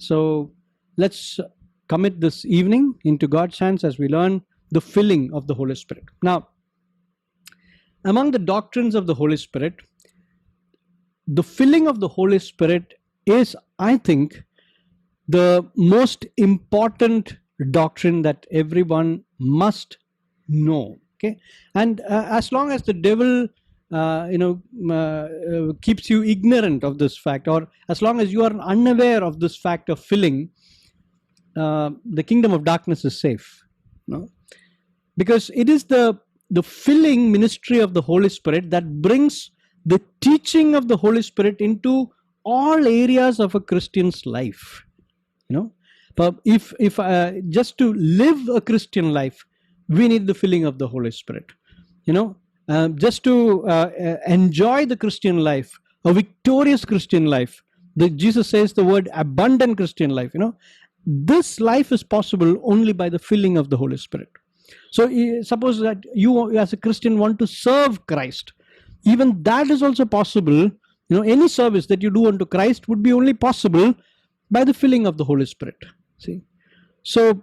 So let's commit this evening into God's hands as we learn the filling of the Holy Spirit. Now, among the doctrines of the Holy Spirit, the filling of the Holy Spirit is, I think, the most important doctrine that everyone must know. Okay, and as long as the devil keeps you ignorant of this fact, or as long as you are unaware of this fact of filling, the kingdom of darkness is safe. Because it is the filling ministry of the Holy Spirit that brings the teaching of the Holy Spirit into all areas of a Christian's life. But if just to live a Christian life, we need the filling of the Holy Spirit. Just to enjoy the Christian life, a victorious Christian life, Jesus says the word abundant Christian life. This life is possible only by the filling of the Holy Spirit. So suppose that you as a Christian want to serve Christ, even that is also possible. Any service that you do unto Christ would be only possible by the filling of the Holy Spirit. See, so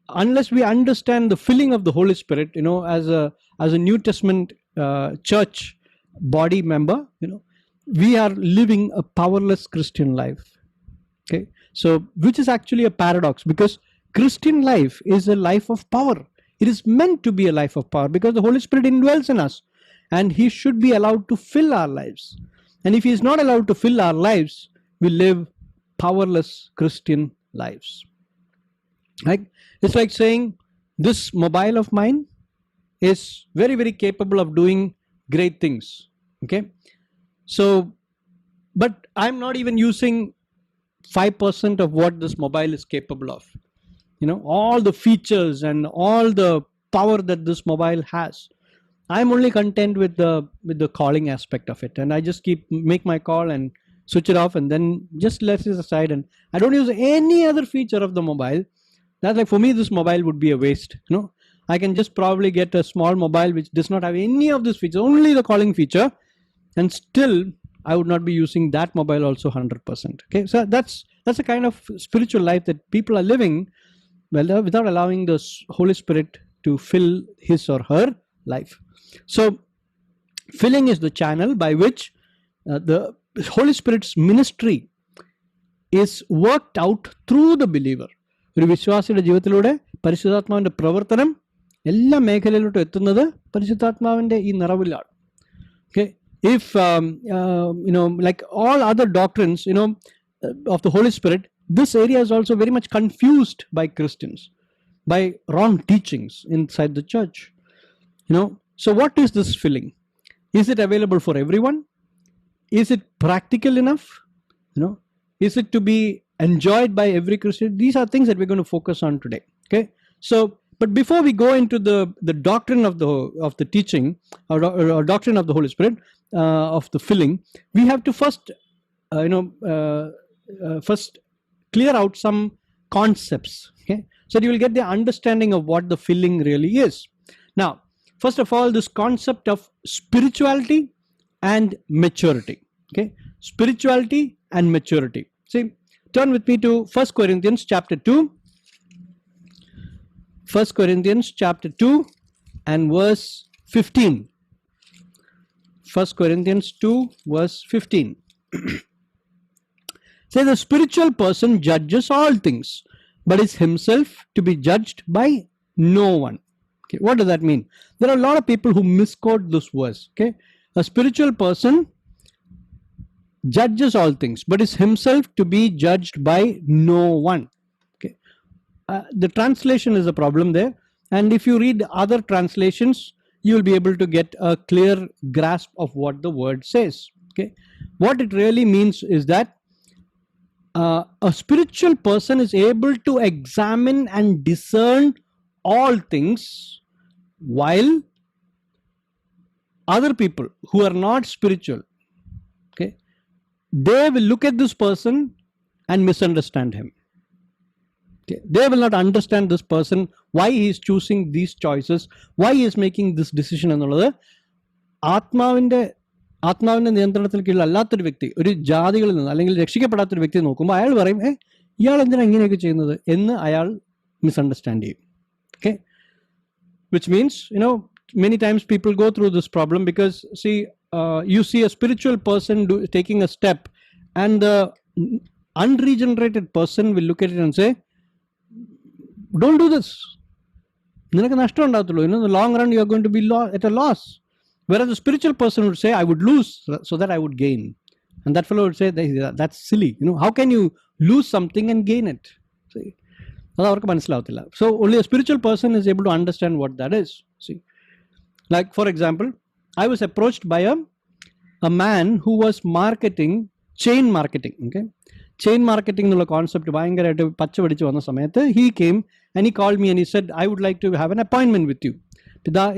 unless we understand the filling of the Holy Spirit, as a New Testament church body member, we are living a powerless Christian life. Okay, so which is actually a paradox, because Christian life is a life of power. It is meant to be a life of power because the Holy Spirit indwells in us, and He should be allowed to fill our lives. And if He is not allowed to fill our lives, we live powerless Christian lives. Right? It's like saying this mobile of mine is very, very capable of doing great things. Okay, so but I'm not even using 5% of what this mobile is capable of. All the features and all the power that this mobile has, I'm only content with the calling aspect of it, and I just make my call and switch it off and then just let it aside, and I don't use any other feature of the mobile. That's like, for me, this mobile would be a waste. I can just probably get a small mobile which does not have any of these features, only the calling feature, and still I would not be using that mobile also 100%. Okay, so that's a kind of spiritual life that people are living, well, without allowing the Holy Spirit to fill his or her life. So filling is the channel by which the Holy Spirit's ministry is worked out through the believer. ഒരു വിശ്വാസിയുടെ ജീവിതത്തിലൂടെ പരിശുദ്ധാത്മാവിന്റെ പ്രവർത്തനം എല്ലാ മേഖലയിലോട്ടും എത്തുന്നത് പരിശുദ്ധാത്മാവിന്റെ ഈ നിറവിലാണ്. Okay, if like all other doctrines of the Holy Spirit, this area is also very much confused by Christians, by wrong teachings inside the church. So what is this filling? Is it available for everyone? Is it practical enough? Is it to be enjoyed by every Christian? These are things that we're going to focus on today. Okay, so but before we go into the doctrine of the teaching or doctrine of the Holy Spirit, of the filling, we have to first first clear out some concepts. Okay, so you will get the understanding of what the filling really is. Now, first of all, this concept of spirituality and maturity. Okay, spirituality and maturity. See, turn with me to 1 Corinthians chapter 2. 1 Corinthians chapter 2 and verse 15. 1 Corinthians 2 verse 15. Say, the spiritual person judges all things, but is himself to be judged by no one. Okay, what does that mean? There are a lot of people who misquote this verse. Okay, a spiritual person judges all things, but is himself to be judged by no one. Okay, the translation is a problem there, and if you read other translations, you will be able to get a clear grasp of what the word says. Okay, what it really means is that a spiritual person is able to examine and discern all things, while other people who are not spiritual, okay, they will look at this person and misunderstand him. Okay, they will not understand this person, why he is choosing these choices, why he is making this decision എന്നുള്ളത് ആത്മാവിന്റെ നിയന്ത്രണത്തിൽ കീഴിൽ അല്ലാത്തൊരു വ്യക്തി, ഒരു ജാതികളിൽ നിന്ന് അല്ലെങ്കിൽ രക്ഷിക്കപ്പെടാത്തൊരു വ്യക്തി നോക്കുമ്പോൾ അയാൾ പറയും, ഇയാൾ എന്തിനാ ഇങ്ങനെയൊക്കെ ചെയ്യുന്നത് എന്ന് അയാൾ മിസ്അണ്ടർസ്റ്റാൻഡ് ചെയ്യും. Okay, which means, many times people go through this problem because, you see a spiritual person taking a step, and the unregenerated person will look at it and say, don't do this, നിനക്ക് നഷ്ടം ഉണ്ടാകത്തുള്ളൂ, in the long run you are going to be at a loss. Whereas the spiritual person would say, I would lose so that I would gain. And that fellow would say, that's silly, how can you lose something and gain it? See, അത് അവർക്ക് മനസ്സിലാവത്തില്ല. So only a spiritual person is able to understand what that is. See, like for example, I was approached by a man who was marketing chain marketing. Okay, chain marketing എന്നുള്ള concept ഭയങ്കരമായിട്ട് പച്ച പിടിച്ച് വന്ന സമയത്ത് he came and he called me and he said, I would like to have an appointment with you.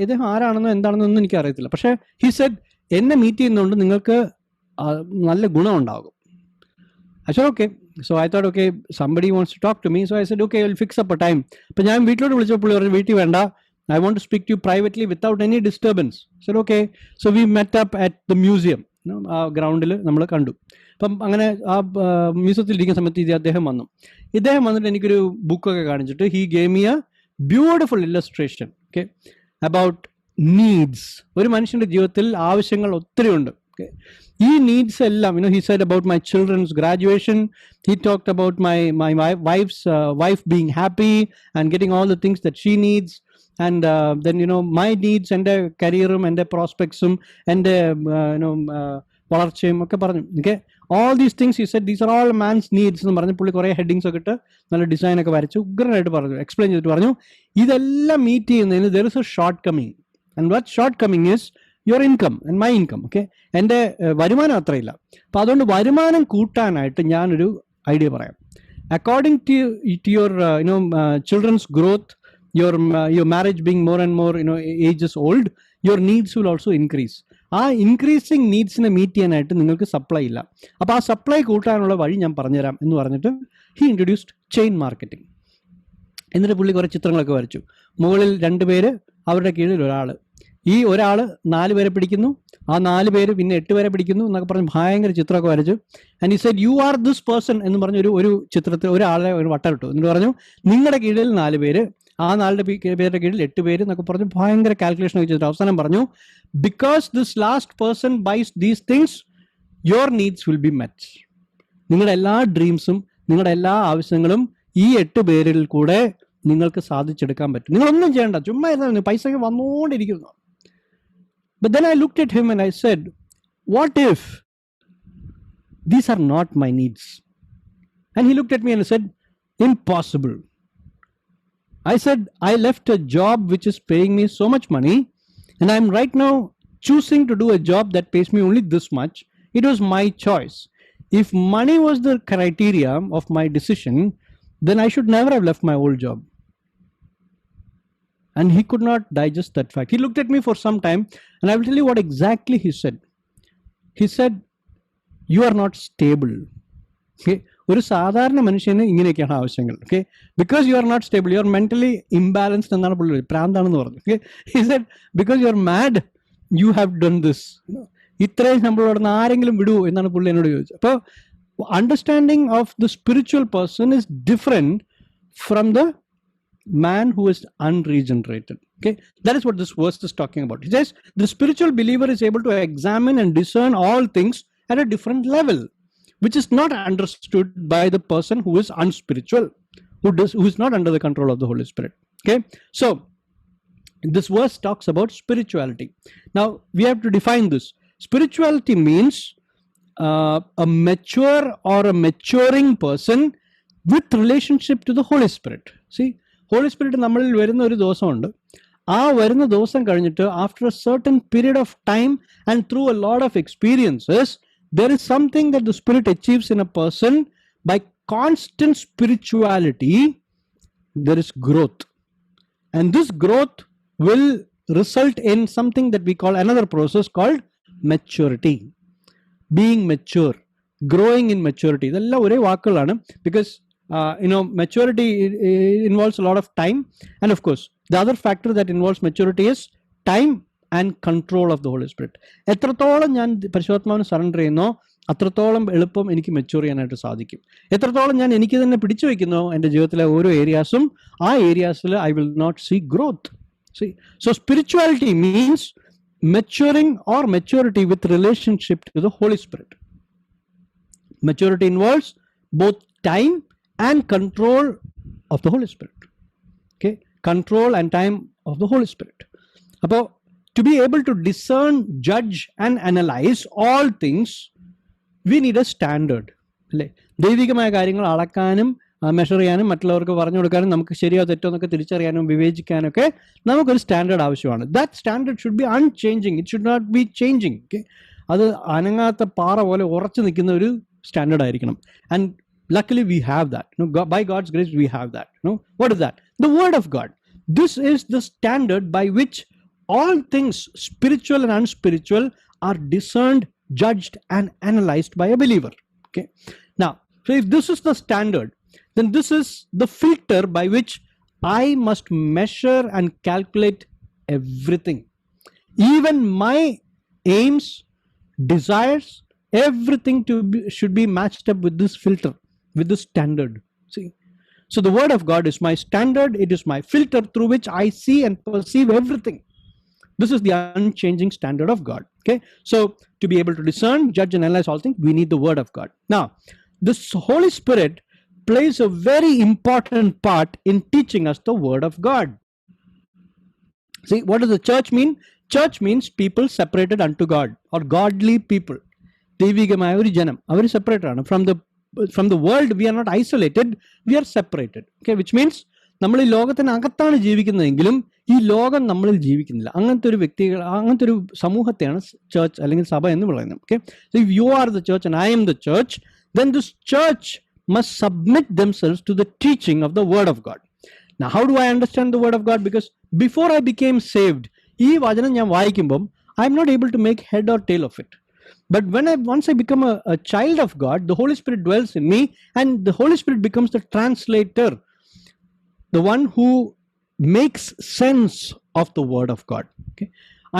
ഇദ്ദേഹം ആരാണെന്നോ എന്താണെന്നൊന്നും എനിക്ക് അറിയത്തില്ല. പക്ഷേ he said, എന്നെ മീറ്റ് ചെയ്യുന്നതുകൊണ്ട് നിങ്ങൾക്ക് നല്ല ഗുണം ഉണ്ടാകും. I said, okay. So I thought, okay, somebody wants to talk to me. So I said, okay, I'll fix up a time. But ഞാൻ വീട്ടിലോട്ട് വിളിച്ചപ്പോൾ പറഞ്ഞു, വീട്ടിൽ വേണ്ട, I want to speak to you privately without any disturbance. I said, okay. So we met up at the museum. ആ ഗ്രൗണ്ടിൽ നമ്മൾ കണ്ടു. അപ്പം അങ്ങനെ ആ മ്യൂസിയത്തിൽ ഇരിക്കുന്ന സമയത്ത് അദ്ദേഹം വന്നിട്ട് എനിക്കൊരു ബുക്കൊക്കെ കാണിച്ചിട്ട് he gave me a beautiful illustration, okay, about needs. ഒരു മനുഷ്യന്റെ ജീവിതത്തിൽ ആവശ്യങ്ങൾ ഒത്തിരി ഉണ്ട്. ഈ നീഡ്സ് എല്ലാം, he said about my children's graduation, he talked about my wife being happy and getting all the things that she needs, and then my needs, എൻ്റെ കരിയറും എൻ്റെ പ്രോസ്പെക്ട്സും എൻ്റെ വളർച്ചയും ഒക്കെ പറഞ്ഞു. Okay, all these things he said, these are all man's needs എന്ന് പറഞ്ഞ് പുള്ളി കുറേ ഹെഡിങ്സ് ഒക്കെ ഇട്ട് നല്ല ഡിസൈൻ ഒക്കെ വരച്ച് ഉഗ്രനായിട്ട് പറഞ്ഞു, എക്സ്പ്ലെയിൻ ചെയ്തിട്ട് പറഞ്ഞു, ഇതെല്ലാം മീറ്റ് ചെയ്യുന്നതിന് there is a shortcoming, and what shortcoming is your income and my income. Okay, എൻ്റെ വരുമാനം അത്രയില്ല. അപ്പോൾ അതുകൊണ്ട് വരുമാനം കൂട്ടാനായിട്ട് ഞാനൊരു ഐഡിയ പറയാം. According to your children's growth, your marriage being more and more ages old, your needs will also increase. ആ increasing നീഡ്സിനെ meet ചെയ്യാനായിട്ട് നിങ്ങൾക്ക് സപ്ലൈ ഇല്ല. അപ്പോൾ ആ സപ്ലൈ കൂട്ടാനുള്ള വഴി ഞാൻ പറഞ്ഞുതരാം എന്ന് പറഞ്ഞിട്ട് ഹി ഇൻട്രൊഡ്യൂസ്ഡ് ചെയിൻ മാർക്കറ്റിംഗ്. എന്നിട്ട് പുള്ളി കുറേ ചിത്രങ്ങളൊക്കെ വരച്ചു. മുകളിൽ 2 പേര്, അവരുടെ കീഴിൽ ഒരാൾ. ഈ ഒരാൾ 4 പേരെ പിടിക്കുന്നു, ആ 4 പേര് പിന്നെ 8 പേരെ പിടിക്കുന്നു എന്നൊക്കെ പറഞ്ഞ് ഭയങ്കര ചിത്രമൊക്കെ വരച്ചു. And he said, you are this person എന്ന് പറഞ്ഞ് ഒരു ചിത്രത്തിൽ ഒരാളെ ഒരു വട്ടം ഇട്ടു. എന്നിട്ട് പറഞ്ഞു, നിങ്ങളുടെ കീഴിൽ 4 പേര്, ആ 4 പേരുടെ കീഴിൽ 8 പേര് എന്നൊക്കെ പറഞ്ഞ് ഭയങ്കര കാൽക്കുലേഷൻ ഒക്കെ ചെയ്തിട്ട് അവസാനം പറഞ്ഞു, because this last person buys these things, your needs will be met. നിങ്ങളുടെ എല്ലാ ഡ്രീംസും നിങ്ങളുടെ എല്ലാ ആവശ്യങ്ങളും ഈ 8 പേരിൽ കൂടെ നിങ്ങൾക്ക് സാധിച്ചെടുക്കാൻ പറ്റും. നിങ്ങളൊന്നും ചെയ്യണ്ട, ചുമ്മാ ഇരുന്നാൽ പൈസ വന്നുകൊണ്ടിരിക്കുന്നു. But then I looked at him and I said, what if these are not my needs? And he looked at me and said, impossible. I said, I left a job which is paying me so much money, and I'm right now choosing to do a job that pays me only this much. It was my choice. If money was the criteria of my decision, then I should never have left my old job. And he could not digest that fact. He looked at me for some time, and I will tell you what exactly he said. He said, you are not stable. Okay? ഒരു സാധാരണ മനുഷ്യന് ഇങ്ങനെയൊക്കെയാണ് ആവശ്യങ്ങൾ. Okay, because you are not stable, you are mentally imbalanced എന്നാണ് പുള്ളി, പ്രാന്താണെന്ന് പറഞ്ഞു. Okay, he said, because you are mad, you have done this. ഇത്രയും നമ്മളോട് ആരെങ്കിലും വിടുവോ എന്നാണ് പുള്ളി എന്നോട് ചോദിച്ചത്. അപ്പോൾ understanding of the spiritual person is different from the man who is unregenerated. Okay, that is what this verse is talking about. It says the spiritual believer is able to examine and discern all things at a different level, which is not understood by the person who is unspiritual, who is not under the control of the Holy Spirit. Okay, so this verse talks about spirituality. Now we have to define this. Spirituality means a mature or a maturing person with relationship to the Holy Spirit. See, Holy Spirit നമ്മളിൽ വരുന്ന ഒരു ദിവസമുണ്ട്. ആ വരുന്ന ദിവസം കഴിഞ്ഞിട്ട് after a certain period of time and through a lot of experiences, there is something that the spirit achieves in a person by constant spirituality. There is growth, and this growth will result in something that we call another process called maturity. Being mature, growing in maturity, ഇതെല്ലാം ഒരേ വാക്കുകളാണ്. Because maturity involves a lot of time, and of course the other factor that involves maturity is time and control of the Holy Spirit. എത്രത്തോളം ഞാൻ പരിശുദ്ധാത്മാവിന് surrender ചെയ്യുന്നോ അത്രത്തോളം എളുപ്പം എനിക്ക് മെച്യൂർ ചെയ്യാനായിട്ട് സാധിക്കും. എത്രത്തോളം ഞാൻ എനിക്ക് തന്നെ പിടിച്ചു വയ്ക്കുന്നോ എൻ്റെ ജീവിതത്തിലെ ഓരോ ഏരിയാസും, ആ ഏരിയാസിൽ I will not see growth. So spirituality means maturing or maturity with relationship to the Holy Spirit. Maturity involves both time and control of the Holy Spirit. Okay, control and time of the Holy Spirit. Appo to be able to discern, judge and analyze all things, we need a standard. അല്ലേ? ദൈവികമായ കാര്യങ്ങൾ അളക്കാനും measure ചെയ്യാനും മറ്റുള്ളവർക്ക് പറഞ്ഞു കൊടുക്കാനും നമുക്ക് ശരിയോ തെറ്റോ എന്നൊക്കെ തിരിച്ചറിയാനും വിവേചിക്കാനൊക്കെ നമുക്കൊരു സ്റ്റാൻഡേർഡ് ആവശ്യമാണ്. That standard should be unchanging, it should not be changing. Okay, അത് അനങ്ങാത്ത പാറ പോലെ ഉറച്ചു നിൽക്കുന്ന ഒരു സ്റ്റാൻഡേർഡ് ആയിരിക്കണം. And luckily we have that. By God's grace we have that. What is that? The Word of God. This is the standard by which all things spiritual and unspiritual are discerned, judged and analyzed by a believer. Okay, now so if this is the standard, then this is the filter by which I must measure and calculate everything. Even my aims, desires, everything should be matched up with this filter, with this standard. See, so the Word of God is my standard. It is my filter through which I see and perceive everything. This is the unchanging standard of God. Okay, so to be able to discern, judge and analyze all things, we need the Word of God. Now this Holy Spirit plays a very important part in teaching us the Word of God. See, what does the church mean? Church means people separated unto God, or godly people. ദൈവികമായ ഒരു ജനം, അവർ separated ആണ്. From the world we are not isolated, we are separated. Okay, which means നമ്മൾ ഈ ലോകത്തിനകത്താണ് ജീവിക്കുന്നതെങ്കിലും ഈ ലോകം നമ്മളിൽ ജീവിക്കുന്നില്ല. അങ്ങനത്തെ ഒരു വ്യക്തികൾ, അങ്ങനത്തെ ഒരു സമൂഹത്തെയാണ് ചർച്ച് അല്ലെങ്കിൽ സഭ എന്ന് പറയുന്നത്. Okay, so if you are the church and I M the church, then this church must submit themselves to the teaching of the Word of God. Now how do I understand the Word of God? Because before I became saved, ഈ വചനം ഞാൻ വായിക്കുമ്പം I am not able to make head or tail of it. But once I become a child of God, the Holy Spirit dwells in me, and the Holy Spirit becomes the translator, the one who makes sense of the Word of God. Okay?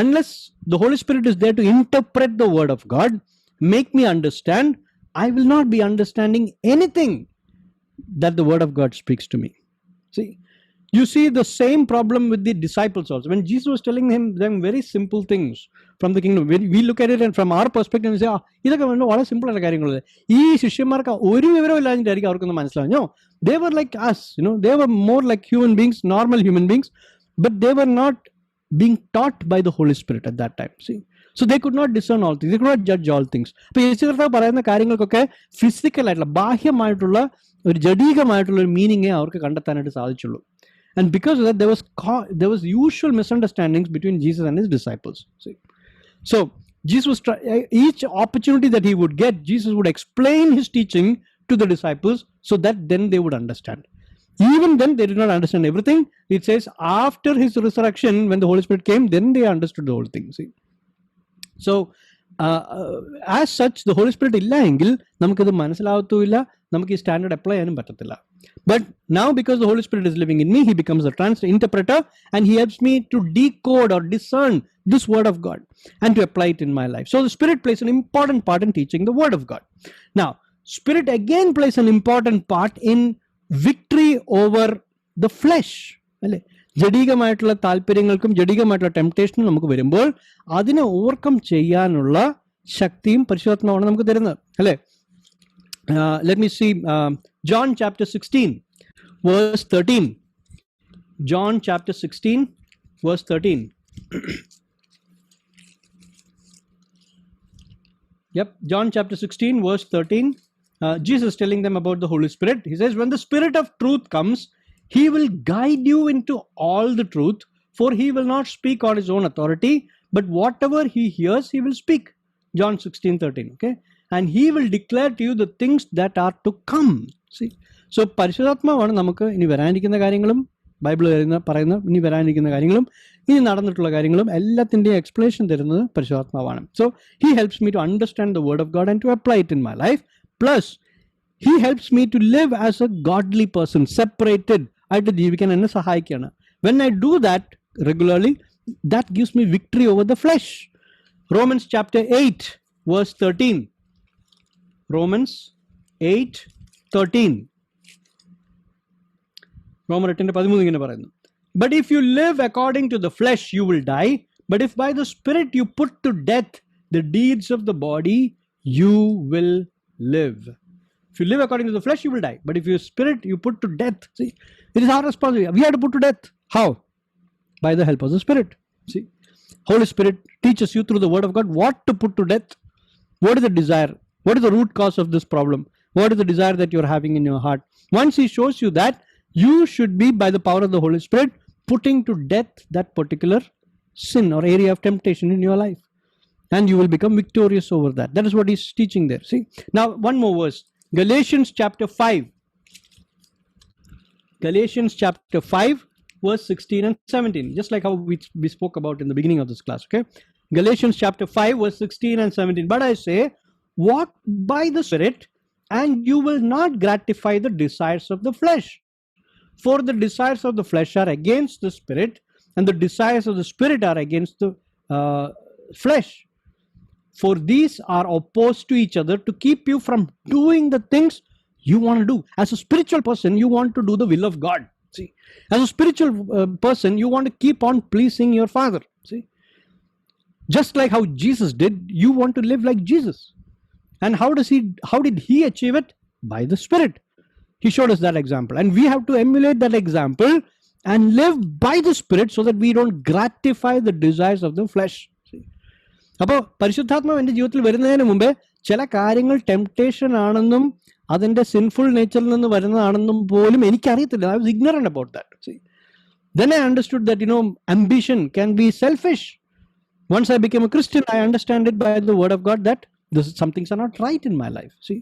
Unless the Holy Spirit is there to interpret the Word of God, make me understand, I will not be understanding anything that the Word of God speaks to me. See, you see the same problem with the disciples also. When Jesus was telling them very simple things from the kingdom, we look at it and from our perspective we say, ഇതൊക്കെ വളരെ simple ആയ കാര്യങ്ങൾ. ഈ ശിഷ്യന്മാർക്ക് ഒരു വിവരവും ഇല്ലാഞ്ഞിട്ടായിരിക്കും അവർക്കൊന്നും മനസ്സിലാവും. They were like us, they were more like human beings, normal human beings, but they were not being taught by the Holy Spirit at that time. See, so they could not discern all things, they could not judge all things. അപ്പോൾ യേശു കർത്താവ് പറയുന്ന കാര്യങ്ങൾക്കൊക്കെ physical ആയിട്ടുള്ള ബാഹ്യമായിട്ടുള്ള ഒരു ജഡീകമായിട്ടുള്ള ഒരു മീനിങ്ങേ അവർക്ക് കണ്ടെത്താനായിട്ട് സാധിച്ചുള്ളൂ. And because of that, there was usual misunderstandings between Jesus and his disciples. See? So Jesus was each opportunity that he would get, Jesus would explain his teaching to the disciples so that then they would understand. Even then they did not understand everything. It says after his resurrection, when the Holy Spirit came, then they understood the whole thing. See? So as such, the Holy Spirit illa engil namukku manasilavuthuilla, namukku ee standard apply cheyanum pattathilla. But now because the Holy Spirit is living in me, he becomes a interpreter, and he helps me to decode or discern this Word of God and to apply it in my life. So the Spirit plays an important part in teaching the Word of God. Now Spirit again plays an important part in victory over the flesh. അല്ലേ, ജഡികമായിട്ടുള്ള താല്പര്യങ്ങൾക്കും ജഡികമായിട്ടുള്ള ടെംപ്ടേഷനും നമുക്ക് വരുമ്പോൾ അതിനെ overcome ചെയ്യാനുള്ള ശക്തിയും പരിശുദ്ധാത്മാവാണ് നമുക്ക് തരുന്നത്. അല്ലേ, let me see John chapter 16 verse 13. John chapter 16 verse 13. Yep, John chapter 16 verse 13. Jesus telling them about the Holy Spirit. He says, when the Spirit of truth comes, he will guide you into all the truth, for he will not speak on his own authority, but whatever he hears, he will speak. John 16:13. Okay, and he will declare to you the things that are to come. See, so പരിശുദ്ധാത്മാവാണ് നമുക്ക് ഇനി വരാനിരിക്കുന്ന കാര്യങ്ങളും Bible പറയുന്ന ഇനി വരാനിരിക്കുന്ന കാര്യങ്ങളും ഇനി നടന്നിട്ടുള്ള കാര്യങ്ങളും എല്ലാത്തിൻ്റെയും എക്സ്പ്ലനേഷൻ തരുന്നത് പരിശുദ്ധാത്മാവാണ്. So he helps me to understand the word of God and to apply it in my life. Plus he helps me to live as a godly person, separated ആയിട്ട് ജീവിക്കാൻ എന്നെ സഹായിക്കുകയാണ്. When I do that regularly, that gives me victory over the flesh. Romans chapter 8 verse 13. Romans 8:13. റോമർ 8:13 ഇങ്ങനെ പറയുന്നു, but if you live according to the flesh you will die, but if by the spirit you put to death the deeds of the body you will live. If you live according to the flesh you will die, but if your spirit you put to death. See, it is our responsibility. We have to put to death. How? By the help of the Spirit. See, Holy Spirit teaches you through the Word of God what to put to death. What is the desire? What is the root cause of this problem? What is the desire that you are having in your heart? Once He shows you that, you should be, by the power of the Holy Spirit, putting to death that particular sin or area of temptation in your life. And you will become victorious over that. That is what He's teaching there. See, now one more verse. Galatians chapter 5. Galatians chapter 5. Verse 16 and 17, just like how we spoke about in the beginning of this class. Okay, Galatians chapter 5 verse 16 and 17. But I say, walk by the Spirit, and you will not gratify the desires of the flesh. For the desires of the flesh are against the Spirit, and the desires of the Spirit are against the flesh. For these are opposed to each other to keep you from doing the things you want to do. As a spiritual person, you want to do the will of God. See, as a spiritual person, you want to keep on pleasing your Father. See, just like how Jesus did, you want to live like Jesus. And how did He achieve it? By the Spirit. He showed us that example, and we have to emulate that example and live by the Spirit so that we don't gratify the desires of the flesh. See, അപ്പോൾ പരിശുദ്ധാത്മാവ് എൻ്റെ ജീവിതത്തിൽ വരുന്നതിന് മുമ്പേ ചില കാര്യങ്ങൾ temptation ആണെന്നും അതിൻ്റെ സിൻഫുൾ നേച്ചറിൽ നിന്ന് വരുന്നതാണെന്നും പോലും എനിക്കറിയത്തില്ല. I was ignorant about that. See, then I understood that, ambition can be selfish. Once I became a Christian, I understand it by the word of God that some things are not right in my life. See,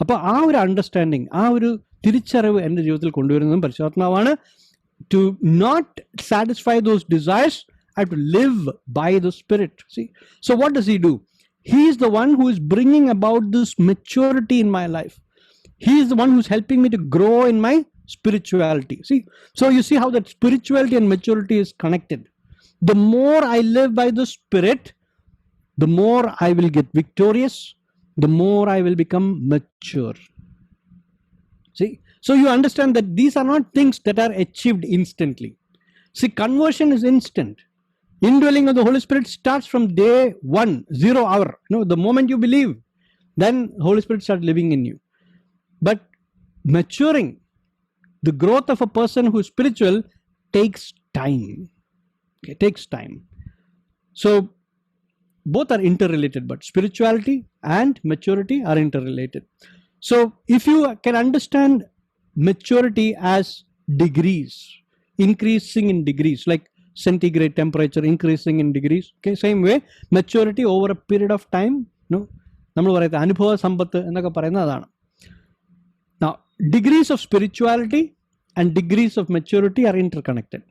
അപ്പോൾ ആ ഒരു understanding, ആ ഒരു തിരിച്ചറിവ് എൻ്റെ ജീവിതത്തിൽ കൊണ്ടുവരുന്നതും പരിശുദ്ധാത്മാവാണ്. To not satisfy those desires, I have to live by the Spirit. See, so what does He do? He is the one who is bringing about this maturity in my life. He is the one who's helping me to grow in my spirituality. See, so you see how that spirituality and maturity is connected. The more I live by the Spirit, the more I will get victorious, the more I will become mature. See, so you understand that these are not things that are achieved instantly. See, conversion is instant. Indwelling of the Holy Spirit starts from day 1, 0 hour. The moment you believe, then Holy Spirit starts living in you. But maturing, the growth of a person who is spiritual takes time. Okay, takes time. So both are interrelated, but spirituality and maturity are interrelated. So if you can understand maturity as degrees, increasing in degrees, like centigrade temperature increasing in degrees. Okay, same way, maturity over a period of time. നമ്മൾ പറയുന്നത് അനുഭവ സമ്പത്ത് എന്നൊക്കെ പറയുന്നത് അതാണ്. Now, degrees of spirituality and degrees of maturity are interconnected.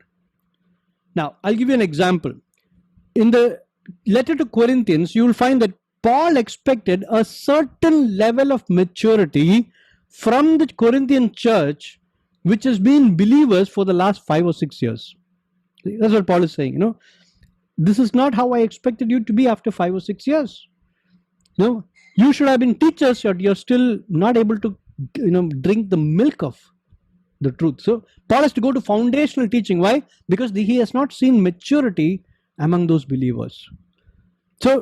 Now, I'll give you an example. In the letter to Corinthians, you will find that Paul expected a certain level of maturity from the Corinthian church, which has been believers for the last 5 or 6 years. That's what Paul is saying. This is not how I expected you to be after 5 or 6 years. You should have been teachers, yet you're still not able to drink the milk of the truth. So Paul has to go to foundational teaching. Why? Because he has not seen maturity among those believers. So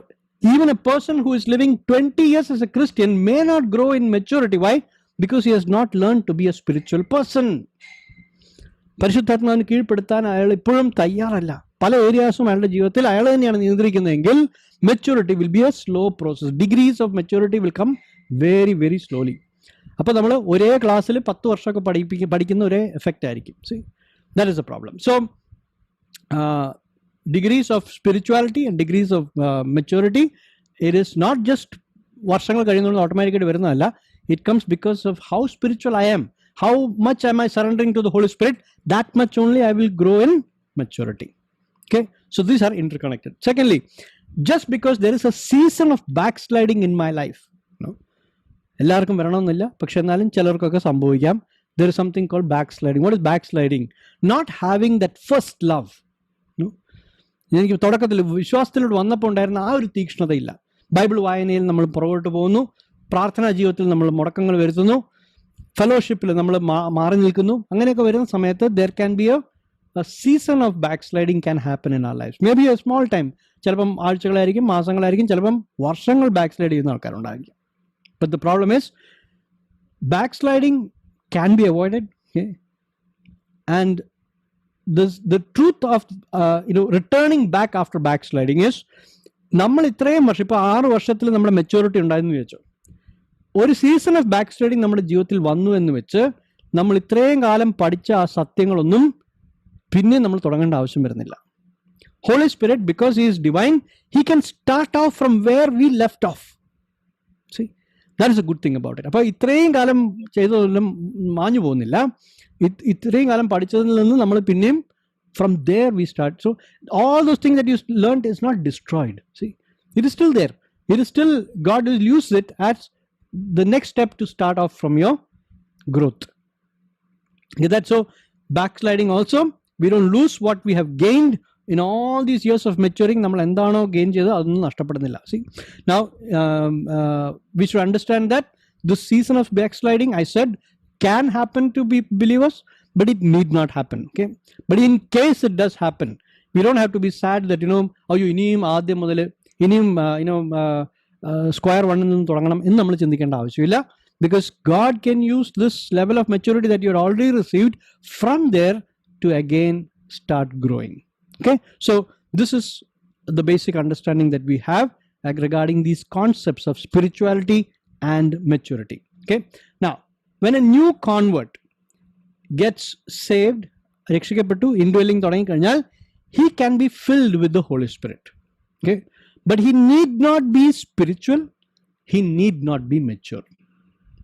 even a person who is living 20 years as a Christian may not grow in maturity. Why? Because he has not learned to be a spiritual person. പരിശുദ്ധാത്മാവിന് കീഴ്പ്പെടുത്താൻ അയാൾ ഇപ്പോഴും തയ്യാറല്ല. പല ഏരിയാസും അയാളുടെ ജീവിതത്തിൽ അയാൾ തന്നെയാണ് നിയന്ത്രിക്കുന്നതെങ്കിൽ maturity will be a slow process. Degrees of maturity will come very very slowly. അപ്പോൾ നമ്മൾ ഒരേ ക്ലാസ്സിൽ 10 വർഷമൊക്കെ പഠിക്കുന്ന ഒരേ എഫക്റ്റ് ആയിരിക്കും. C, that is A problem. So degrees of spirituality and degrees of maturity, it is not just വർഷങ്ങൾ കഴിയുന്നത് ഓട്ടോമാറ്റിക്കായിട്ട് വരുന്നതല്ല. It comes because of how spiritual I am. How much am I surrendering to the Holy Spirit? That much only I will grow in maturity. Okay, so these are interconnected. Secondly, just because there is a season of backsliding in my life, എല്ലാവർക്കും വരണമെന്നില്ല, പക്ഷെ എന്നാലും ചിലർക്കൊക്കെ സംഭവിക്കാം. There is something called backsliding. What is backsliding? Not having that first love. എനിക്ക് തുടക്കത്തിൽ വിശ്വാസത്തിലോട്ട് വന്നപ്പോൾ ഉണ്ടായിരുന്ന ആ ഒരു തീക്ഷ്ണതയില്ല. ബൈബിൾ വായനയിൽ നമ്മൾ പുറകോട്ട് പോകുന്നു, പ്രാർത്ഥനാ ജീവിതത്തിൽ നമ്മൾ മുടക്കങ്ങൾ വരുത്തുന്നു, ഫെലോഷിപ്പിൽ നമ്മൾ മാറി നിൽക്കുന്നു. അങ്ങനെയൊക്കെ വരുന്ന സമയത്ത് there can be a season of back sliding can happen in our life. Maybe a small time, ചിലപ്പം ആഴ്ചകളായിരിക്കും, മാസങ്ങളായിരിക്കും, ചിലപ്പം വർഷങ്ങൾ ബാക്ക് സ്ലൈഡ് ചെയ്യുന്ന ആൾക്കാരുണ്ടായിരിക്കും. But the problem is back sliding can be avoided. And the truth of returning back after backsliding is, നമ്മൾ ഇത്രയും വർഷം, ഇപ്പോൾ 6 വർഷത്തിൽ നമ്മുടെ മെച്യൂരിറ്റി ഉണ്ടായെന്ന് വെച്ചോ, ഒരു സീസൺ ഓഫ് ബാക്ക് സ്ലൈഡിങ് നമ്മുടെ ജീവിതത്തിൽ വന്നു എന്ന് വെച്ച് നമ്മൾ ഇത്രയും കാലം പഠിച്ച ആ സത്യങ്ങളൊന്നും പിന്നെ നമ്മൾ തുടങ്ങേണ്ട ആവശ്യം വരുന്നില്ല. Holy Spirit, because He is divine, He can start off from where we left off. See, that is a good thing about it. അപ്പോൾ ഇത്രയും കാലം ചെയ്തതെല്ലാം മാഞ്ഞു പോകുന്നില്ല. ഇത്രയും കാലം പഠിച്ചതിൽ നിന്ന് നമ്മൾ പിന്നെയും from there we start. So all those things that you learned is not destroyed. See, it is still there. It is still, God will use it as the next step to start off from your growth. Okay, that's so backsliding also, we don't lose what we have gained in all these years of maturing. നമ്മൾ എന്താണോ gain ചെയ്തത് അതൊന്നും നഷ്ടപ്പെടുന്നില്ല. See, now we should understand that this season of backsliding, I said, can happen to be believers, but it need not happen. Okay, but in case it does happen, we don't have to be sad that ഇനിയും ആദ്യം മുതൽ ഇനിയും square വണ്ണിൽ നിന്ന് തുടങ്ങണം എന്ന് നമ്മൾ ചിന്തിക്കേണ്ട ആവശ്യമില്ല. Because God can use this level of maturity that you had already received from there to again start growing. Okay, so this is the basic understanding that we have regarding these concepts of spirituality and maturity. Okay, now when a new convert gets saved, രക്ഷിക്കപ്പെട്ടു, indwelling തുടങ്ങി കഴിഞ്ഞാൽ, he can be filled with the Holy Spirit. Okay, but he need not be spiritual, he need not be mature.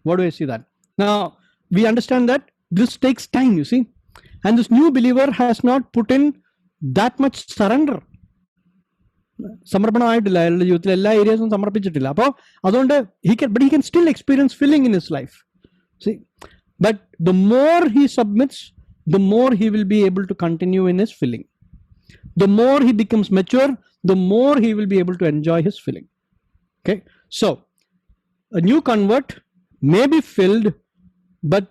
What do I see that? Now we understand that this takes time, you see, and this new believer has not put in that much surrender. സമർപ്പണമായിട്ടില്ല, അയാളുടെ ജീവിതത്തിൽ എല്ലാ ഏരിയസും സമർപ്പിച്ചിട്ടില്ല. അപ്പോൾ അതുകൊണ്ട് he can still experience filling in his life. See, but the more he submits, the more he will be able to continue in his filling. The more he becomes mature, the more he will be able to enjoy his filling. Okay, so a new convert may be filled, but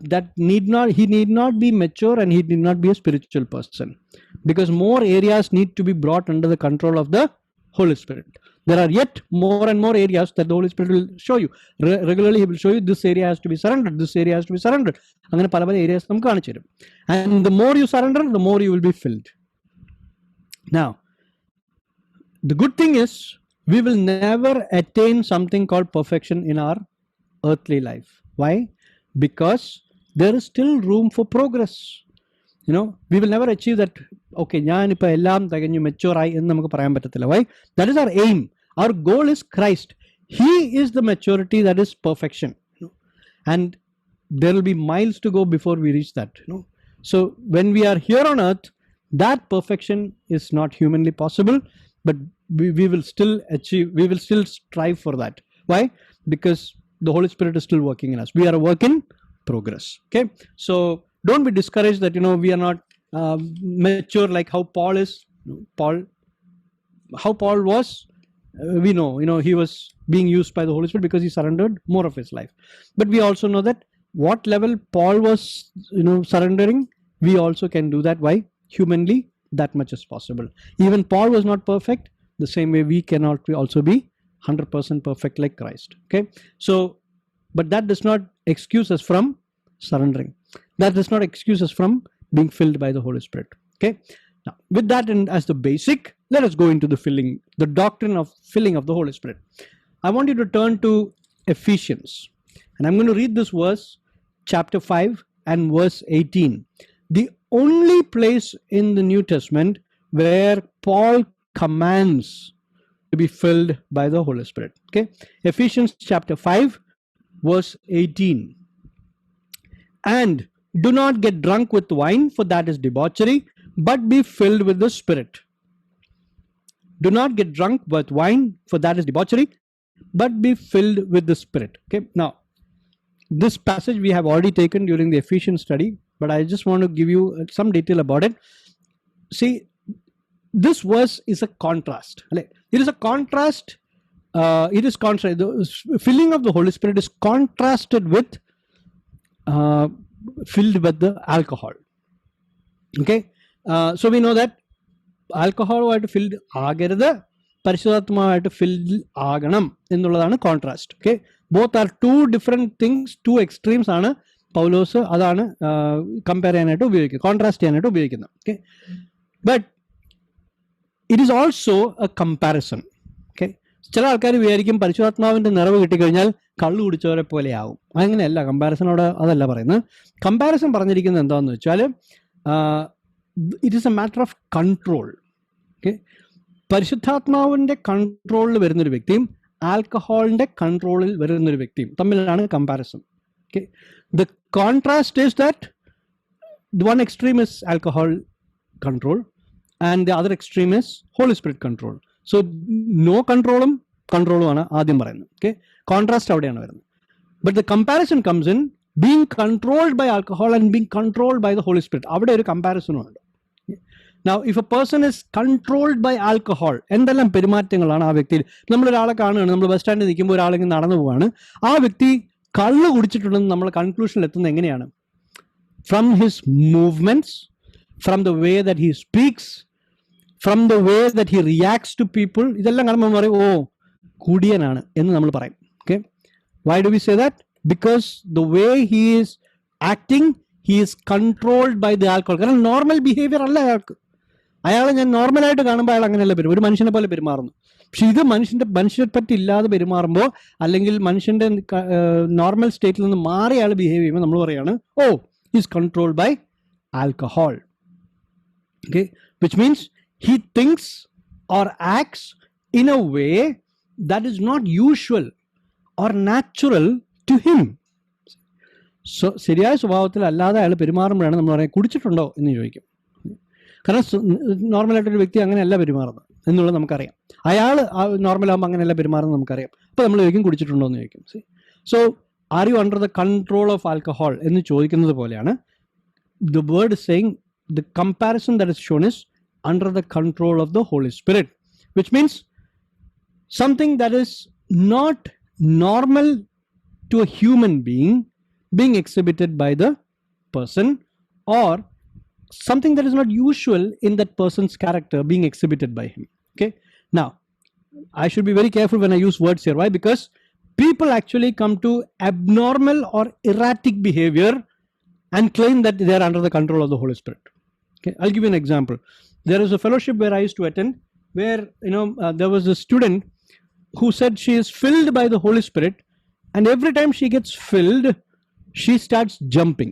he need not be mature, and he need not be a spiritual person, because more areas need to be brought under the control of the Holy Spirit. There are yet more and more areas that the Holy Spirit will show you. Regularly He will show you, this area has to be surrendered, this area has to be surrendered. അങ്ങനെ പല പല areas നമുക്ക് കാണിച്ചു തരും. And the more you surrender, the more you will be filled. Now, the good thing is, we will never attain something called perfection in our earthly life. Why? Because there is still room for progress. We will never achieve that. Okay, ഞാനിപ്പോൾ എല്ലാം തികഞ്ഞു മെച്ചുവറായി എന്ന് നമുക്ക് പറയാൻ പറ്റത്തില്ല. Why? That is our aim. Our goal is Christ. He is the maturity that is perfection. And there will be miles to go before we reach that. So when we are here on earth, that perfection is not humanly possible, but we will still achieve, we will still strive for that. Why? Because the Holy Spirit is still working in us. We are a work in progress. Okay, so don't be discouraged that we are not mature like how Paul is. How Paul was, we know he was being used by the Holy Spirit because he surrendered more of his life. But we also know that what level Paul was surrendering, we also can do that. Why? Humanly, that much is possible. Even Paul was not perfect. The same way we cannot also be 100% perfect like Christ. Okay, so but that does not excuse us from surrendering. That does not excuse us from being filled by the Holy Spirit. Okay, now with that and as the basic, let us go into the filling, the doctrine of filling of the Holy Spirit. I want you to turn to Ephesians, and I'm going to read this verse, chapter 5 and verse 18. The only place in the New Testament where Paul commands to be filled by the Holy Spirit. Okay, Ephesians chapter 5 verse 18. And do not get drunk with wine, for that is debauchery, but be filled with the Spirit. Do not get drunk with wine, for that is debauchery, but be filled with the Spirit. Okay, now this passage we have already taken during the Ephesians study, but I just want to give you some detail about it. See, this verse is a contrast. It is a contrast it is contrast. The filling of the Holy Spirit is contrasted with filled with the alcohol. Okay, so we know that ആൽക്കഹോളുമായിട്ട് filled ആകരുത്, പരിശുദ്ധാത്മാവായിട്ട് filled ആകണം എന്നുള്ളതാണ് contrast. Okay, both are two different things, two extremes ആണ് പൗലോസ് അതാണ് compare ചെയ്യാനായിട്ട് ഉപയോഗിക്കുന്നത്, കോൺട്രാസ്റ്റ് ചെയ്യാനായിട്ട് ഉപയോഗിക്കുന്നത്. Okay, but it is also a comparison. Okay, ചില ആൾക്കാർ വിചാരിക്കും പരിശുദ്ധാത്മാവിൻ്റെ നിറവ് കിട്ടിക്കഴിഞ്ഞാൽ കള്ളു കുടിച്ചവരെ പോലെ ആവും. അങ്ങനെയല്ല, കമ്പാരിസണോട് അതല്ല പറയുന്നത്. കമ്പാരിസൺ പറഞ്ഞിരിക്കുന്നത് എന്താണെന്ന് വെച്ചാൽ it is A matter of control. Okay, പരിശുദ്ധാത്മാവിൻ്റെ കൺട്രോളിൽ വരുന്നൊരു വ്യക്തിയും ആൽക്കഹോളിൻ്റെ കൺട്രോളിൽ വരുന്നൊരു വ്യക്തിയും തമ്മിലാണ് comparison. Okay, the contrast is that one extreme is alcohol control and the other extreme is Holy Spirit control. So no controlum ആണ് ആദ്യം പറയുന്നത്. ഓക്കെ, കോൺട്രാസ്റ്റ് അവിടെയാണ് വരുന്നത്. But the comparison comes in being controlled by alcohol and being controlled by the Holy Spirit. അവിടെ ഒരു കമ്പാരിസണും ഉണ്ട്. Now, if a person is controlled by alcohol, എന്തെല്ലാം പെരുമാറ്റങ്ങളാണ് ആ വ്യക്തിയിൽ. നമ്മളൊരാളെ കാണുകയാണ്, നമ്മൾ ബസ് സ്റ്റാൻഡിൽ നിൽക്കുമ്പോൾ ഒരാളെങ്കിൽ നടന്നു പോവാണ്, ആ വ്യക്തി കള്ള് കുടിച്ചിട്ടുണ്ടെന്ന് നമ്മൾ കൺക്ലൂഷനിൽ എത്തുന്നത് എങ്ങനെയാണ്? From his movements, from the way that he speaks, from the way that he reacts to people. ഇതെല്ലാം കാണുമ്പോൾ നമ്മൾ പറയും, ഓ കുടിയനാണ് എന്ന് നമ്മൾ പറയും. Okay, why do we say that? Because the way he is acting, he is controlled by the alcohol. കാരണം normal behaviour അല്ല അയാൾക്ക്. അയാളെ ഞാൻ നോർമലായിട്ട് കാണുമ്പോൾ അയാൾ അങ്ങനെയല്ല പെരും, ഒരു മനുഷ്യനെ പോലെ പെരുമാറുന്നു. പക്ഷെ ഇത് മനുഷ്യരെ പറ്റി ഇല്ലാതെ പെരുമാറുമ്പോൾ, അല്ലെങ്കിൽ മനുഷ്യന്റെ നോർമൽ സ്റ്റേറ്റിൽ നിന്ന് മാറി അയാൾ ബിഹേവ് ചെയ്യുമ്പോൾ നമ്മൾ പറയാണ്, oh is controlled by alcohol. Okay, which means he thinks or acts in a way that is not usual or natural to him. So ശരിയായ സ്വഭാവത്തിൽ അല്ലാതെ അയാൾ പെരുമാറുമ്പോഴാണ് നമ്മൾ പറയാം കുടിച്ചിട്ടുണ്ടോ എന്ന് ചോദിക്കും. കാരണം നോർമലായിട്ടൊരു വ്യക്തി അങ്ങനെയല്ല പെരുമാറുന്നത് എന്നുള്ളത് നമുക്കറിയാം. അയാൾ നോർമലാകുമ്പോൾ അങ്ങനെയല്ല പെരുമാറുന്നത് നമുക്കറിയാം. അപ്പോൾ നമ്മൾ ചോദിക്കും കുടിച്ചിട്ടുണ്ടോ എന്ന് ചോദിക്കും. So are you under the control of alcohol എന്ന് ചോദിക്കുന്നത് പോലെയാണ് the word is saying the comparison that is shown is under the control of the Holy Spirit, which means something that is not normal to a human being exhibited by the person, or something that is not usual in that person's character being exhibited by him. Okay, now I should be very careful when I use words here. Why? Because people actually come to abnormal or erratic behavior and claim that they are under the control of the Holy Spirit. Okay, I'll give you an example. There is a fellowship where I used to attend, where there was a student who said she is filled by the Holy Spirit, and every time she gets filled, she starts jumping.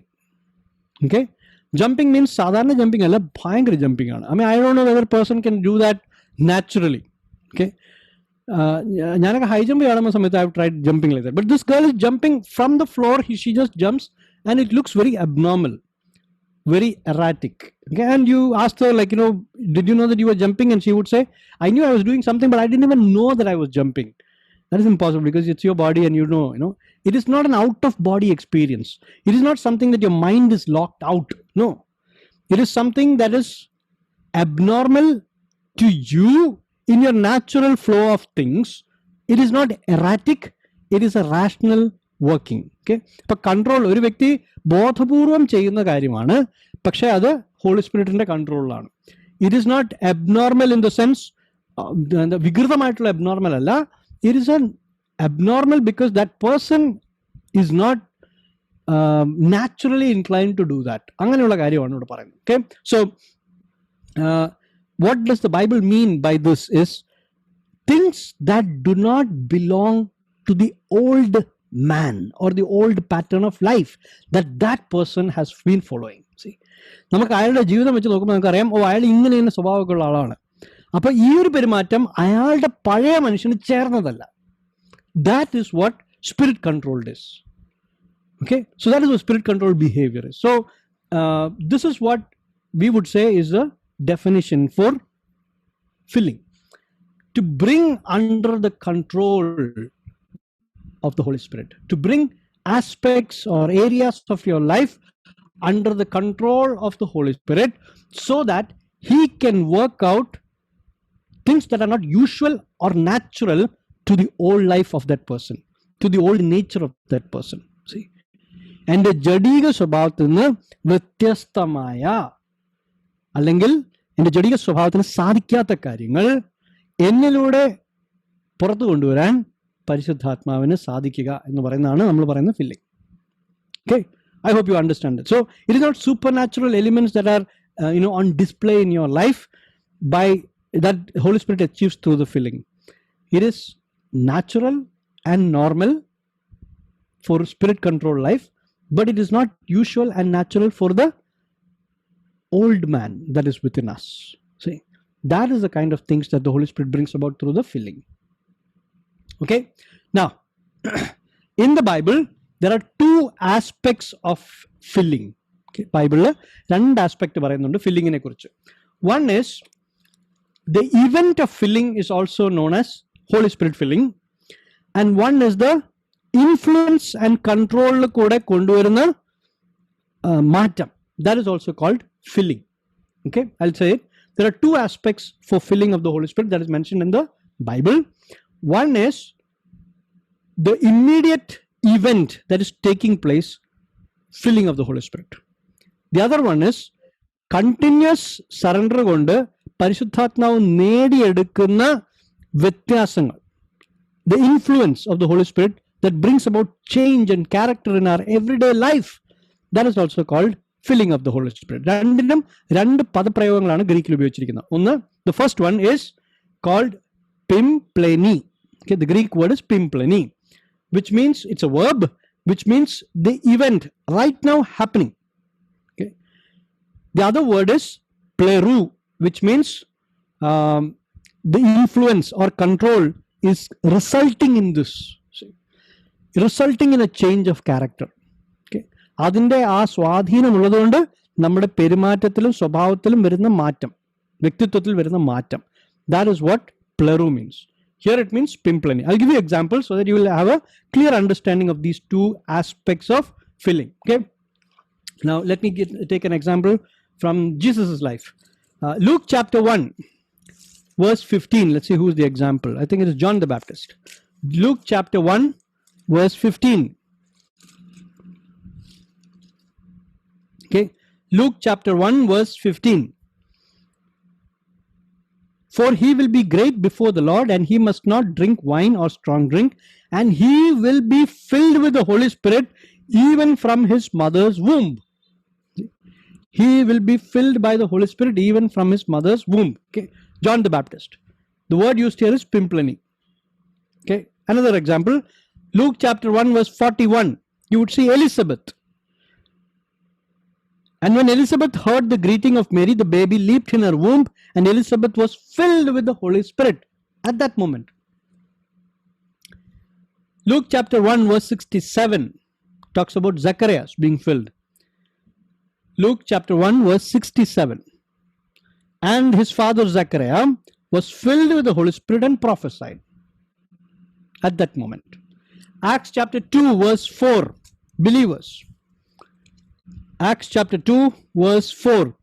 Okay, jumping means sadharana jumping alla, bhayangara jumping aanu. I mean, I don't know whether a person can do that naturally. Okay, ഞാനൊക്കെ high jump കാണുന്ന സമയത്ത് I have tried jumping like that, but this girl is jumping from the floor. She just jumps and it looks very abnormal, very erratic. Okay, and you asked her, like, did you know that you were jumping? And she would say, I knew I was doing something, but I didn't even know that I was jumping. That is impossible, because it's your body, and it is not an out of body experience. It is not something that your mind is locked out. No, it is something that is abnormal to you in your natural flow of things. It is not erratic, it is a rational working. Okay, ഇപ്പൊ control ഒരു വ്യക്തി ബോധപൂർവം ചെയ്യുന്ന കാര്യമാണ്, പക്ഷെ അത് holy സ്പിരിറ്റിന്റെ കൺട്രോളിലാണ്. It is not abnormal in the sense, വികൃതമായിട്ടുള്ള അബ്നോർമൽ അല്ല. It is an abnormal because that person is not naturally inclined to do that. അങ്ങനെയുള്ള കാര്യമാണ് ഇവിടെ പറയുന്നത്. Okay, so what does the Bible mean by this is things that do not belong to the old man or the old pattern of life that person has been following. See, നമുക്ക് അയാളുടെ ജീവിതം വെച്ച് നോക്കുമ്പോൾ നമുക്കറിയാം, ഓ അയാൾ ഇങ്ങനെ ഇങ്ങനെ സ്വഭാവമൊക്കെ ഉള്ള ആളാണ്. അപ്പൊ ഈ ഒരു പെരുമാറ്റം അയാളുടെ പഴയ മനുഷ്യന് ചേർന്നതല്ല. That is what spirit controlled is. Okay, so that is what spirit controlled behavior is. So this is what we would say is a definition for filling. To bring under the control of the Holy Spirit, to bring aspects or areas of your life under the control of the Holy Spirit, so that He can work out things that are not usual or natural to the old life of that person, to the old nature of that person. See, എൻ്റെ ജഡിക സ്വഭാവത്തിൽ നിന്ന് വ്യത്യസ്തമായ അല്ലെങ്കിൽ എൻ്റെ ജഡിക സ്വഭാവത്തിന് സാധിക്കാത്ത കാര്യങ്ങൾ എന്നിലൂടെ പുറത്തു കൊണ്ടുവരാൻ പരിശുദ്ധാത്മാവിന് സാധിക്കുക എന്ന് പറയുന്നതാണ് നമ്മൾ പറയുന്ന filling. Okay, I hope you understand it. So it is not supernatural elements that are on display in your life by that Holy Spirit achieves through the filling. It is natural and normal for spirit controlled life, but it is not usual and natural for the old man that is within us. See, that is the kind of things that the Holy Spirit brings about through the filling. Okay, now in the Bible there are two aspects of filling. Okay, Bible രണ്ട് aspect പറയുന്നുണ്ട് ഫില്ലിങ്ങിനെ കുറിച്ച്. One is the event of filling is also known as Holy Spirit filling, and one is the influence and control കൂടെ കൊണ്ടുവരുന്ന മാറ്റം. That is also called filling. Okay, I'll say it. There are two aspects for filling of the Holy Spirit that is mentioned in the Bible. One is the immediate event that is taking place, filling of the Holy Spirit. The other one is continuous surrender കൊണ്ട് പരിശുദ്ധാത്മാവ് നേടിയെടുക്കുന്ന വ്യത്യാസങ്ങൾ, the influence of the Holy Spirit that brings about change and character in our everyday life. That is also called filling of the Holy Spirit. രണ്ടിനും രണ്ട് പദപ്രയോഗങ്ങളാണ് ഗ്രീക്കിൽ ഉപയോഗിച്ചിരിക്കുന്നത്. ഒന്ന്, the first one is called pimpleni. Okay, the Greek word is pimpleni, which means it's a verb, which means the event right now happening. Okay, the other word is pleru, which means the influence or control is resulting in this, resulting in a change of character. Okay, അതിൻ്റെ ആ സ്വാധീനമുള്ളതുകൊണ്ട് നമ്മുടെ പെരുമാറ്റത്തിലും സ്വഭാവത്തിലും വരുന്ന മാറ്റം, വ്യക്തിത്വത്തിൽ വരുന്ന മാറ്റം. That is what pleru means. Here it means pimpleni. I'll give you examples so that you will have a clear understanding of these two aspects of filling. Okay. Now let me take an example from Jesus' life. Luke chapter 1, verse 15. Let's see who's the example. I think it is John the Baptist. Luke chapter 1, verse 15. Okay. Luke chapter 1, verse 15. For he will be great before the Lord, and he must not drink wine or strong drink, and he will be filled with the Holy Spirit even from his mother's womb. He will be filled by the Holy Spirit even from his mother's womb. Okay, John the Baptist. The word used here is pimpleni. Okay, another example, Luke chapter 1, verse 41. You would see Elizabeth. And when Elizabeth heard the greeting of Mary, the baby leaped in her womb, and Elizabeth was filled with the Holy Spirit at that moment. Luke chapter 1, verse 67 talks about Zacharias being filled. Luke chapter 1, verse 67. And his father Zachariah was filled with the Holy Spirit and prophesied at that moment. Acts chapter 2, verse 4. Believers. Acts chapter 2, verse 4.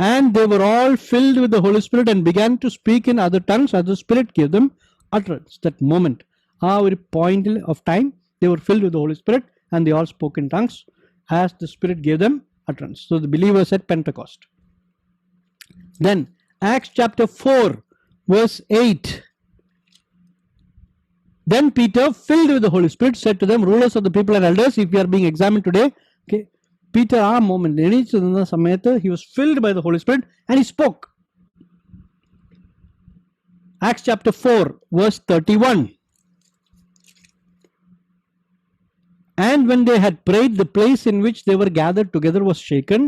And they were all filled with the Holy Spirit and began to speak in other tongues as the Spirit gave them utterance. That moment, our point of time, they were filled with the Holy Spirit and they all spoke in tongues as the Spirit gave them utterance. So the believers at Pentecost. Then Acts chapter 4, verse 8. Then Peter, filled with the Holy Spirit, said to them, rulers of the people and elders, if you are being examined today, okay, Peter, ആ moment, എണീച്ചിരുന്ന സമയത്ത് he was filled by the Holy Spirit and he spoke. Acts chapter 4, verse 31. And when they had prayed, the place in which they were gathered together was shaken,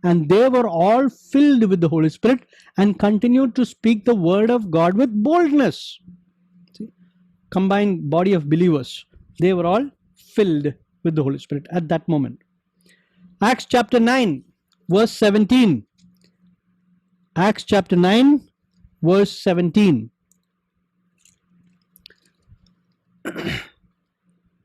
and they were all filled with the Holy Spirit and continued to speak the word of God with boldness. See, combined body of believers, they were all filled with the Holy Spirit at that moment. Acts chapter 9, verse 17. Acts chapter 9, verse 17.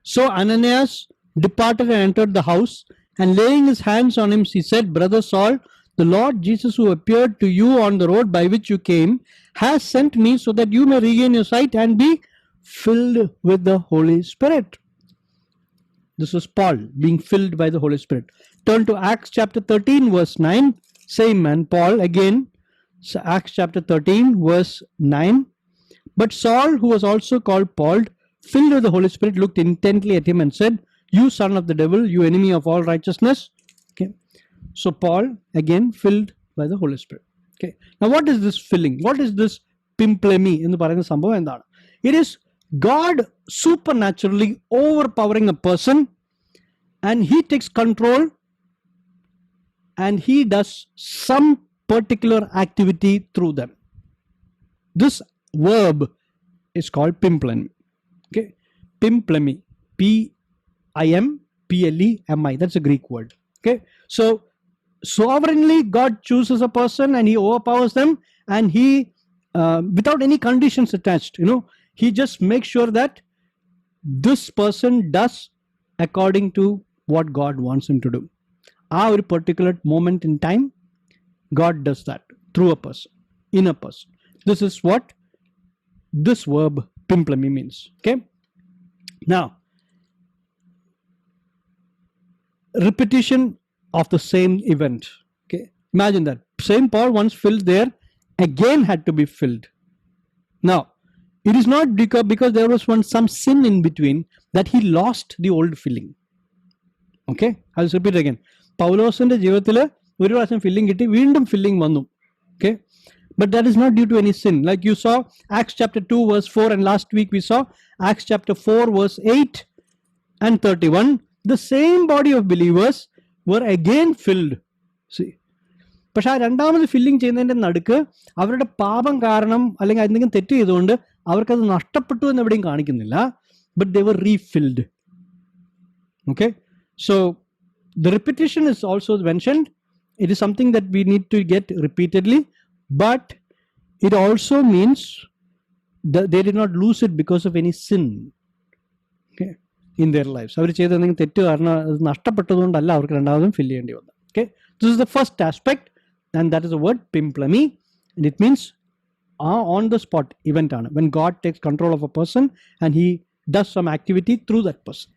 So Ananias departed and entered the house, and laying his hands on him, he said, Brother Saul, the Lord Jesus who appeared to you on the road by which you came has sent me so that you may regain your sight and be filled with the Holy Spirit. This was Paul being filled by the Holy Spirit. Turn to Acts chapter 13 verse 9. Same man, Paul again. So Acts chapter 13 verse 9. But Saul, who was also called Paul, filled with the Holy Spirit, looked intently at him and said, "You son of the devil, you enemy of all righteousness." Okay. So Paul again filled by the Holy Spirit. Okay. Now what is this filling? What is this pimplemi? It is God supernaturally overpowering a person, and he takes control and he does some particular activity through them. This verb is called pimplemi. Okay, pimplemi, P-I-M-P-L-E-M-I. That's a Greek word. Okay, so sovereignly God chooses a person and he overpowers them, and he without any conditions attached, he just makes sure that this person does according to what God wants him to do. Our particular moment in time, God does that through a person, in a person. This is what this verb pimplemi means. Okay. Now, repetition of the same event. Okay. Imagine that. Same Paul once filled there, again had to be filled. Now, it is not because there was some sin in between that he lost the old filling. Okay. I'll repeat again. Paulosinte jeevathile oru prasham filling kitti, veendum filling vannu. Okay. But that is not due to any sin. Like you saw Acts chapter 2 verse 4, and last week we saw Acts chapter 4 verse 8 and 31. The same body of believers were again filled. See. പക്ഷെ ആ രണ്ടാമത് filling ചെയ്യുന്നതിൻ്റെ നടുക്ക് അവരുടെ പാപം കാരണം അല്ലെങ്കിൽ എന്തെങ്കിലും തെറ്റ് ചെയ്തുകൊണ്ട് അവർക്കത് നഷ്ടപ്പെട്ടു എന്ന് എവിടെയും കാണിക്കുന്നില്ല. But they were refilled. Okay, so the repetition is also mentioned. It is something that we need to get repeatedly, but it also means that they did not lose it because of any sin, okay, in their lives. അവർ ചെയ്തെന്തെങ്കിലും തെറ്റ് കാരണം അത് നഷ്ടപ്പെട്ടതുകൊണ്ടല്ല അവർക്ക് രണ്ടാമതും fill ചെയ്യേണ്ടി വന്നത്. Okay, this is the first aspect, and that is the word pimplemi, and it means on the spot event ആണ്, when God takes control of a person and he does some activity through that person.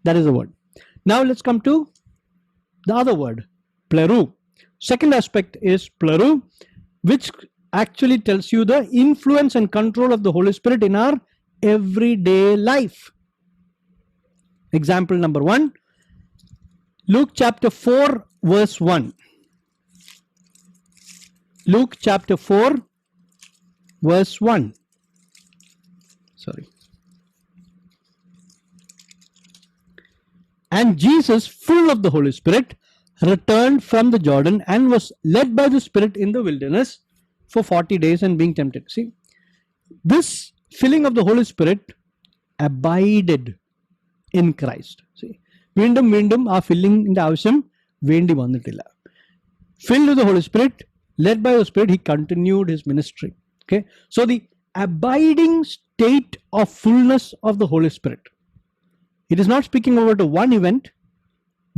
That is the word. Now let's come to the other word, pleru. Second aspect is pleru, which actually tells you the influence and control of the Holy Spirit in our everyday life. Example number 1, Luke chapter 4 verse 1. Luke chapter 4 verse 1. Sorry. And Jesus, full of the Holy Spirit, returned from the Jordan and was led by the Spirit in the wilderness for 40 days and being tempted. See, this filling of the Holy Spirit abided in Christ. See, വീണ്ടും ആ ഫില്ലിങ്ങിന്റെ ആവശ്യം വേണ്ടി വന്നിട്ടില്ല. Filled with the Holy Spirit, led by the Spirit, he continued his ministry. Okay, so the abiding state of fullness of the Holy Spirit. It is not speaking about one event.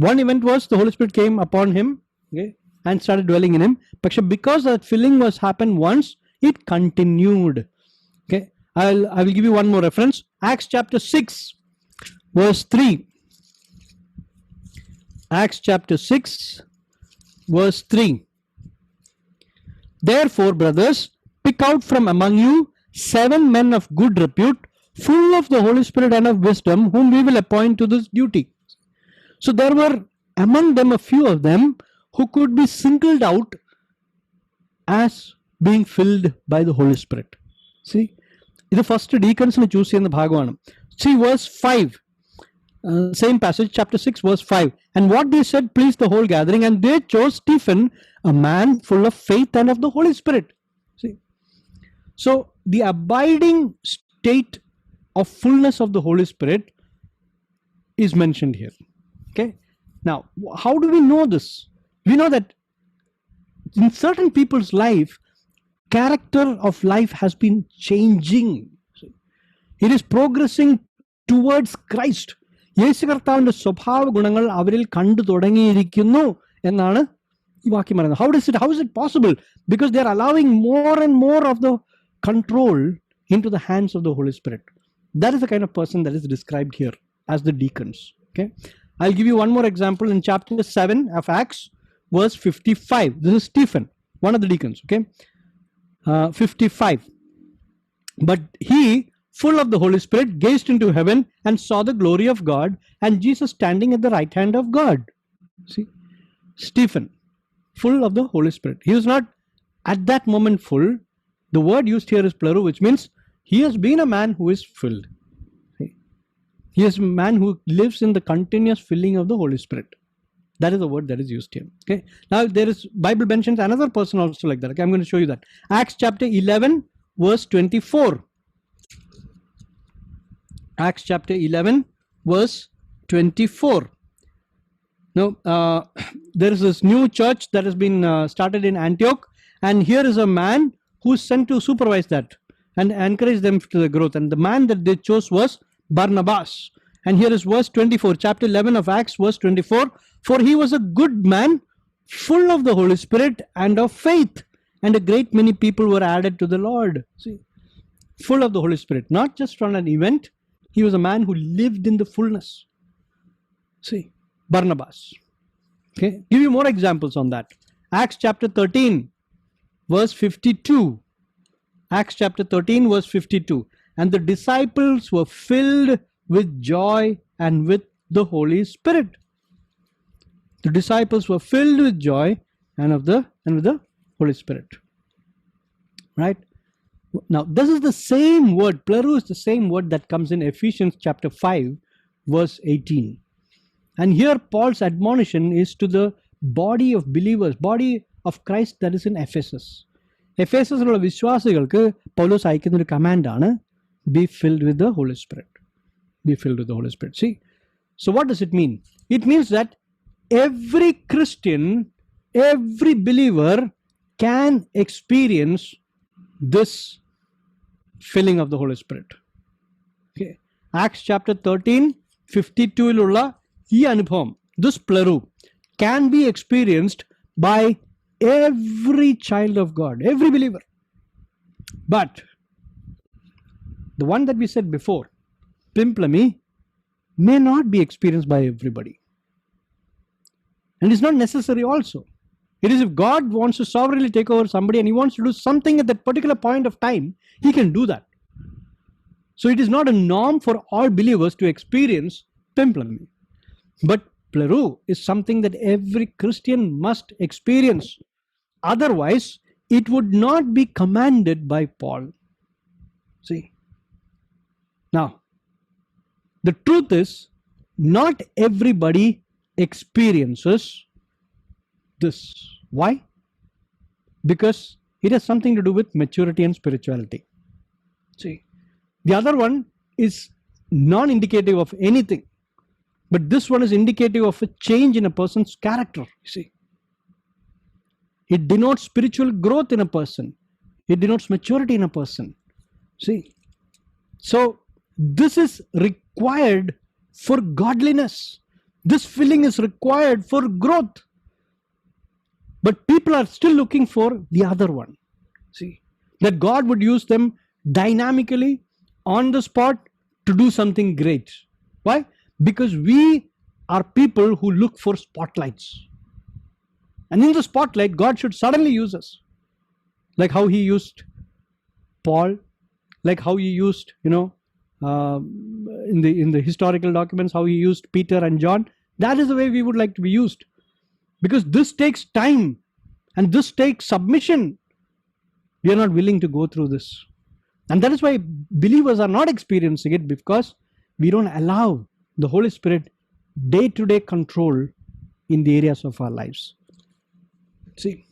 One event was the Holy Spirit came upon him, okay, and started dwelling in him. But because that filling was happened once, it continued. Okay, I will give you one more reference. Acts chapter 6 verse 3. Acts chapter 6 verse 3. Therefore, brothers, pick out from among you 7 men of good repute, full of the Holy Spirit and of wisdom, whom we will appoint to this duty. So there were among them a few of them who could be singled out as being filled by the Holy Spirit. See, the first deacons ne choose in the Bhagwanam. See verse 5, same passage, chapter 6 verse 5. And what they said pleased the whole gathering, and they chose Stephen, a man full of faith and of the Holy Spirit. See, so the abiding state of fullness of the Holy Spirit is mentioned here. Okay, now how do we know this? We know that in certain people's life, character of life has been changing. It is progressing towards Christ. യേശു കർത്താവിന്റെ സ്വഭാവ ഗുണങ്ങൾ അവരിൽ കണ്ടു തുടങ്ങിയിരിക്കുന്നു എന്നാണ് ഈ വാക്യം പറയുന്നത്. How is it possible? Because they are allowing more and more of the control into the hands of the Holy Spirit. That is the kind of person that is described here as the deacons. Okay, I'll give you one more example in chapter 7 of Acts, verse 55. This is Stephen, one of the deacons. Okay, 55. But he, full of the Holy Spirit, gazed into heaven and saw the glory of God and Jesus standing at the right hand of God. See, Stephen, full of the Holy Spirit. He was not at that moment full. The word used here is plural, which means he has been a man who is filled. See? He is a man who lives in the continuous filling of the Holy Spirit. That is the word that is used here. Okay. Now there is, Bible mentions another person also like that. Okay, I'm going to show you that. Acts chapter 11, verse 24. Acts chapter 11, verse 24. Now, there is this new church that has been started in Antioch, and here is a man who is sent to supervise that and encourage them to the growth. And the man that they chose was Barnabas. And here is verse 24, chapter 11 of Acts, verse 24. For he was a good man, full of the Holy Spirit and of faith, and a great many people were added to the Lord. See, full of the Holy Spirit, not just from an event. He was a man who lived in the fullness. See, Barnabas. Okay, give you more examples on that. Acts chapter 13, verse 52. Acts chapter 13, verse 52. And the disciples were filled with joy and with the Holy Spirit. The disciples were filled with joy and with the Holy Spirit. Right? Now, this is the same word, plural is the same word that comes in Ephesians chapter 5, verse 18. And here Paul's admonition is to the body of believers, body of Christ that is in Ephesus. എഫേസസിലുള്ള വിശ്വാസികൾക്ക് പൗലോസ് അയക്കുന്ന ഒരു കമാൻഡാണ് be filled with the Holy Spirit. Be filled with the Holy Spirit. See, so what does it mean? It means that every Christian, every believer can experience this filling of the Holy Spirit. Okay. Acts chapter 13, 52 ഇലുള്ള ഈ അനുഭവം, this pleru, can be experienced by every child of God, every believer. But the one that we said before, Pimplami, may not be experienced by everybody. And it's not necessary also. It is if God wants to sovereignly take over somebody and he wants to do something at that particular point of time, he can do that. So it is not a norm for all believers to experience Pimplami. But Pleru is something that every Christian must experience. Otherwise, it would not be commanded by Paul. See? Now, the truth is, not everybody experiences this. Why? Because it has something to do with maturity and spirituality. See, the other one is non-indicative of anything, but this one is indicative of a change in a person's character. You see, it denotes spiritual growth in a person. It denotes maturity in a person. See, so this is required for godliness. This filling is required for growth. But people are still looking for the other one. See, that God would use them dynamically on the spot to do something great. Why? Because we are people who look for spotlights. And in the spotlight, God should suddenly use us. Like how he used Paul, like how he used, in the historical documents, how he used Peter and John. That is the way we would like to be used. Because this takes time and this takes submission. We are not willing to go through this. And that is why believers are not experiencing it, because we don't allow the Holy Spirit day-to-day control in the areas of our lives. See,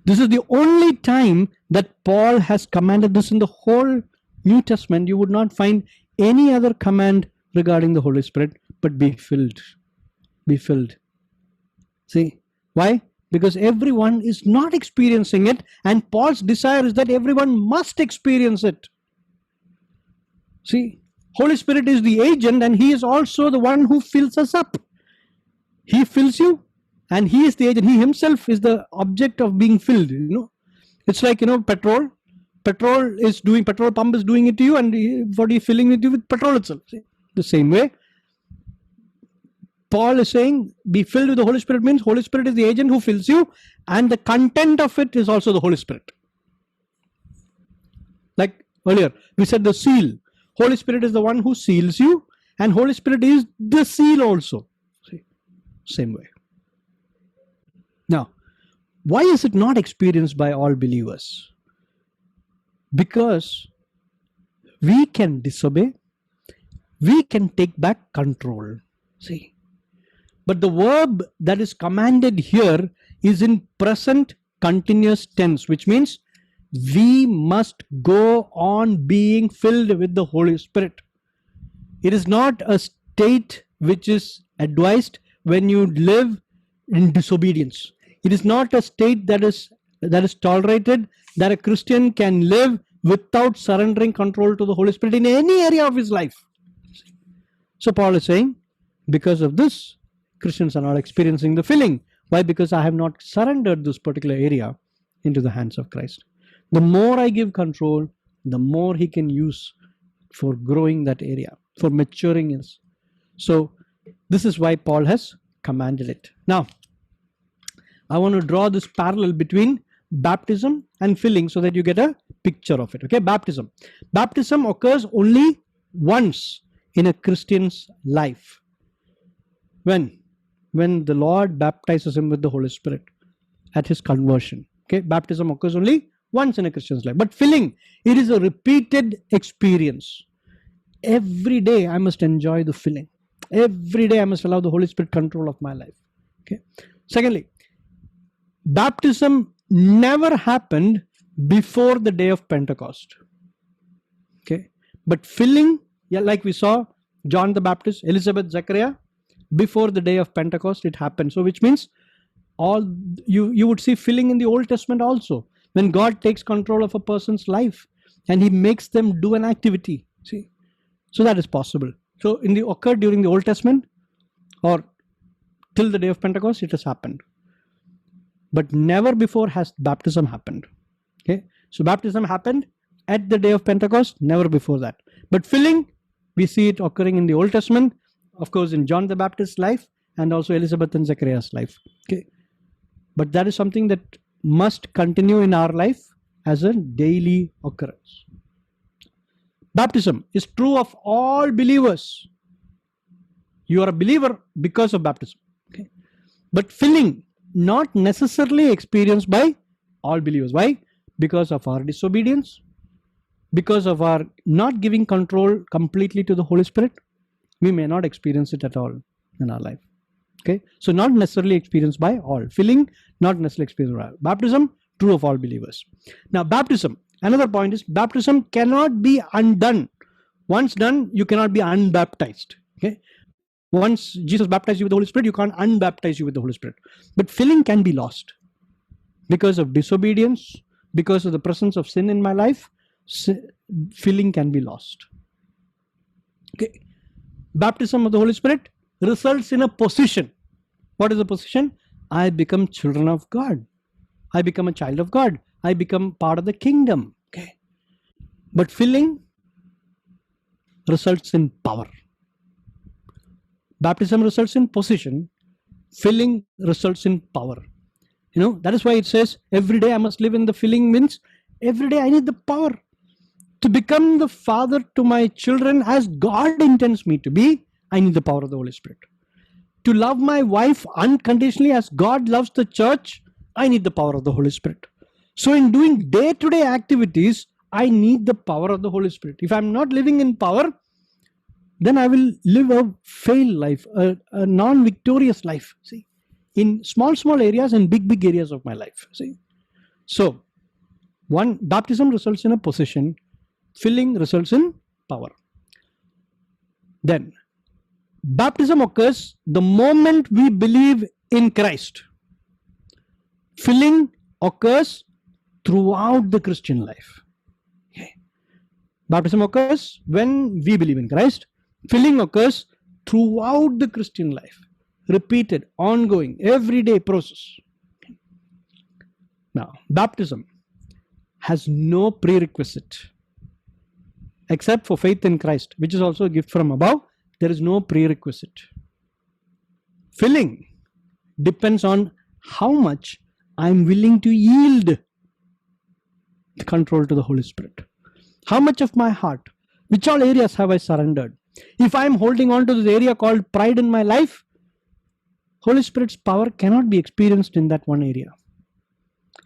this is the only time that Paul has commanded this in the whole New Testament. You would not find any other command regarding the Holy Spirit, but be filled. Be filled. See, why? Because everyone is not experiencing it, and Paul's desire is that everyone must experience it. See, Holy Spirit is the agent, and he is also the one who fills us up. He fills you, and he is the agent. He himself is the object of being filled. It's like, petrol. petrol pump is doing it to you, and what are you filling it with petrol itself. See? The same way, Paul is saying, be filled with the Holy Spirit means Holy Spirit is the agent who fills you, and the content of it is also the Holy Spirit. Like earlier, we said the seal. Holy Spirit is the one who seals you, and Holy Spirit is the seal also. See? Same way. Now, why is it not experienced by all believers? Because we can disobey, we can take back control. See? But the verb that is commanded here is in present continuous tense, which means we must go on being filled with the Holy Spirit. It is not a state which is advised when you live in disobedience. It is not a state that is tolerated, that a Christian can live without surrendering control to the Holy Spirit in any area of his life. So Paul is saying, because of this, Christians are not experiencing the filling. Why? Because I have not surrendered this particular area into the hands of Christ. The more I give control, the more he can use for growing that area, for maturing us. So this is why Paul has commanded it. Now, I want to draw this parallel between baptism and filling so that you get a picture of it. Okay, baptism. Baptism occurs only once in a Christian's life. When the Lord baptizes him with the Holy Spirit at his conversion. Okay, baptism occurs only once in a Christian's life. But filling, it is a repeated experience. Every day I must enjoy the filling. Every day I must allow the Holy Spirit control of my life. Okay. Secondly, baptism never happened before the day of Pentecost. Okay. But filling, like we saw, John the Baptist, Elizabeth, Zechariah, before the day of Pentecost it happened. So which means you would see filling in the Old Testament also. When God takes control of a person's life and he makes them do an activity. See, so that is possible. So occurred during the Old Testament or till the day of Pentecost, it has happened. But never before has baptism happened. Okay, so baptism happened at the day of Pentecost, never before that. But filling, we see it occurring in the Old Testament, of course in John the Baptist's life and also Elizabeth and Zechariah's life. Okay, but that is something that must continue in our life as a daily occurrence. Baptism is true of all believers. You are a believer because of baptism. Okay, but filling, not necessarily experienced by all believers. Why? Because of our disobedience, because of our not giving control completely to the Holy Spirit, we may not experience it at all in our life. Okay, so not necessarily experienced by all. Filling, not necessarily experienced by all. Baptism, true of all believers. Now, baptism, another point is baptism cannot be undone. Once done, you cannot be unbaptized. Okay, once Jesus baptized you with the Holy Spirit, you can't unbaptize you with the Holy Spirit. But filling can be lost because of disobedience, because of the presence of sin in my life. Filling can be lost. Okay, baptism of the Holy Spirit results in a position. What is the position? I become children of God. I become a child of God. I become part of the kingdom. Okay, but filling results in power. Baptism results in position. Filling results in power. You know, that is why it says every day I must live in the filling, means every day I need the power to become the father to my children as God intends me to be. I need the power of the Holy Spirit. To love my wife unconditionally as God loves the church, I need the power of the Holy Spirit. So in doing day-to-day activities, I need the power of the Holy Spirit. If I'm not living in power, then I will live a failed life, a non-victorious life. See, in small areas and big areas of my life. See, so one, baptism results in a position, filling results in power. Then baptism occurs the moment we believe in Christ. Filling occurs throughout the Christian life. Okay. Baptism occurs when we believe in Christ. Filling occurs throughout the Christian life. Repeated, ongoing, everyday process. Okay. Now, baptism has no prerequisite except for faith in Christ, which is also a gift from above. There is no prerequisite. Filling depends on how much I'm willing to yield the control to the Holy Spirit. How much of my heart, which all areas have I surrendered? If I'm holding on to this area called pride in my life, Holy Spirit's power cannot be experienced in that one area.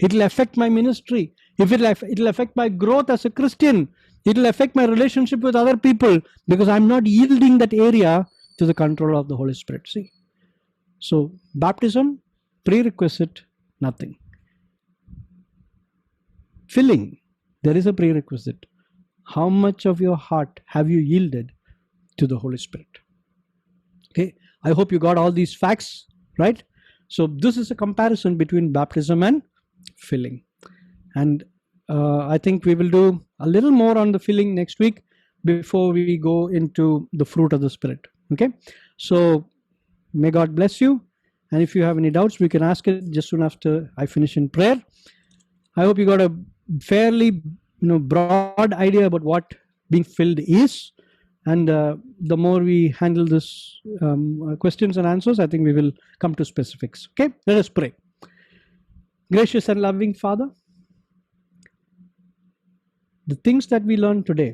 It will affect my ministry. If it will affect my growth as a Christian. It will affect my relationship with other people because I'm not yielding that area to the control of the Holy Spirit. See? So, baptism, prerequisite, nothing. Filling, there is a prerequisite. How much of your heart have you yielded to the Holy Spirit? Okay, I hope you got all these facts, right? So this is a comparison between baptism and filling. And I think we will do a little more on the filling next week before we go into the fruit of the Spirit. Okay, so may God bless you. And if you have any doubts, we can ask it just soon after I finish in prayer. I hope you got a fairly broad idea about what being filled is. And the more we handle this questions and answers, I think we will come to specifics. Okay, let us pray. Gracious and loving Father, the things that we learn today,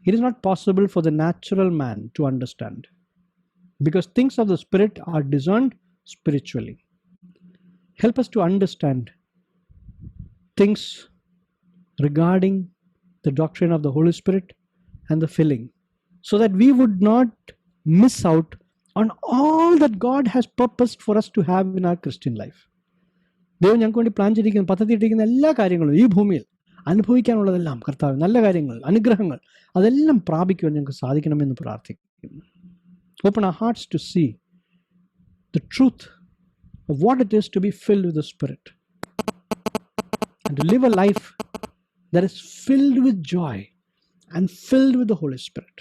it is not possible for the natural man to understand because things of the Spirit are discerned spiritually. Help us to understand things regarding the doctrine of the Holy Spirit and the filling, so that we would not miss out on all that God has purposed for us to have in our Christian life. ദൈവം ഞങ്ങൾക്ക് വേണ്ടി plan ചെയ്തിരിക്കുന്ന പദ്ധതിയിട്ടിരിക്കുന്ന എല്ലാ കാര്യങ്ങളും ഈ ഭൂമിയിൽ അനുഭവിക്കാനുള്ളതെല്ലാം കർത്താവ് നല്ല കാര്യങ്ങൾ അനുഗ്രഹങ്ങൾ അതെല്ലാം പ്രാപിക്കുവാൻ ഞങ്ങൾക്ക് സാധിക്കണമെന്ന് പ്രാർത്ഥിക്കുന്നു. Open our hearts to see the truth of what it is to be filled with the Spirit and to live a life that is filled with joy and filled with the Holy Spirit.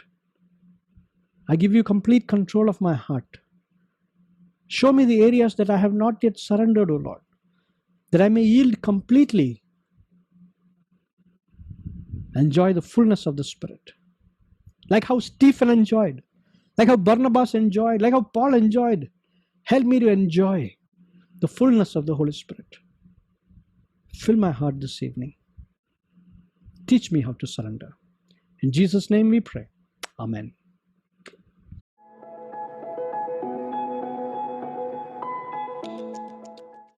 I give you complete control of my heart. Show me the areas that I have not yet surrendered, O Lord, that I may yield completely, enjoy the fullness of the Spirit. Like how Stephen enjoyed, like how Barnabas enjoyed, like how Paul enjoyed. Help me to enjoy the fullness of the Holy Spirit. Fill my heart this evening. Teach me how to surrender. In Jesus' name we pray. Amen.